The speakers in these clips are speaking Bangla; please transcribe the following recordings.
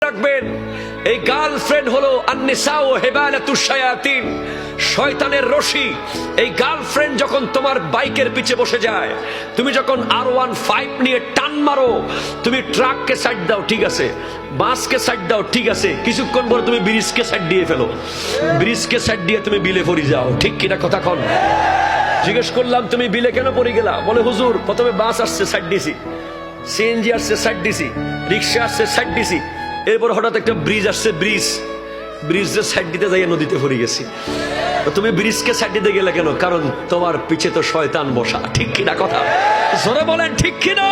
রাখবেন, এই গার্লফ্রেন্ড হলো আন-নিসাউ হিবালাতুশ শায়াতিন, শয়তানের রশি। এই গার্লফ্রেন্ড যখন তোমার বাইকের পিছে বসে যায়, তুমি যখন R15 নিয়ে টান মারো, তুমি ট্রাককে সাইড দাও ঠিক আছে, বাসকে সাইড দাও ঠিক আছে, কিছুক্ষণ পরে তুমি ব্রিজকে সাইড দিয়ে ফেলো, ব্রিজকে সাইড দিয়ে তুমি বিলে পড়ে যাও, ঠিক কিনা কথা কন? জিজ্ঞেস করলাম তুমি বিলে কেন পড়ে গেলা? বলে হুজুর প্রথমে বাস আসছে সাইড দিছি, সিএনজি আসছে সাইড দিছি, রিক্সা আসছে সাইড দিছি, এরপর হঠাৎ একটা ব্রিজ আসছে, ব্রিজের সাইড দিতে যাই নদীতে পড়ে গেছি। তুমি ব্রিজকে সাইড দিতে গেলে কেন? কারণ তোমার পিছে তো শয়তান বসা, ঠিক কিনা কথা? জোরে বলেন ঠিক কিনা?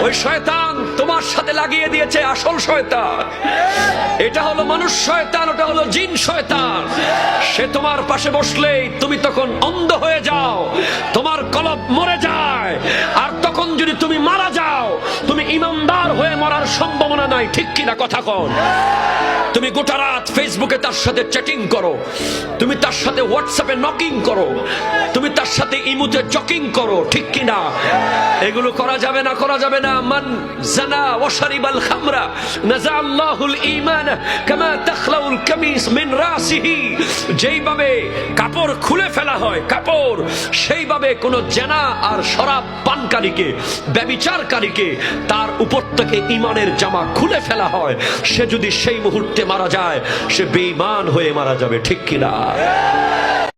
ওই শয়তান তোমার সাথে লাগিয়ে দিয়েছে আসল শয়তান। এটা হলো মানুষ শয়তান, ওটা হলো জিন শয়তান। সে তোমার পাশে বসলেই তুমি তখন অন্ধ হয়ে যাও, তোমার কলব মরে যায়। আর তখন যদি তুমি মারা যাও, তুমি ইমানদার হয়ে মরার সম্ভাবনা নাই, ঠিক কিনা কথা কন? তুমি গোটা রাত ফেসবুকে তার সাথে চ্যাটিং করো, তুমি তার সাথে হোয়াটসঅ্যাপে নকিং করো, তুমি তার সাথে ইমুতে জকিং করো, ঠিক কিনা? এগুলো করা যাবে না, করা যাবে না। মান জানা ওয়া শারিবাল খামরা নাজা আল্লাহুল ঈমান কামা তাখলাউল কামিস মিন রাসিহি। যেইভাবে কাপড় খুলে ফেলা হয় কাপড়, সেইভাবে কোন জেনা আর শরাব পানকারীকে, ব্যভিচারকারীকে তার উপর থেকে ঈমানের জামা খুলে ফেলা হয়। সে যদি সেই মুহূর্তে মারা যায়, সে বেঈমান হয়ে মারা যাবে, ঠিক কিনা?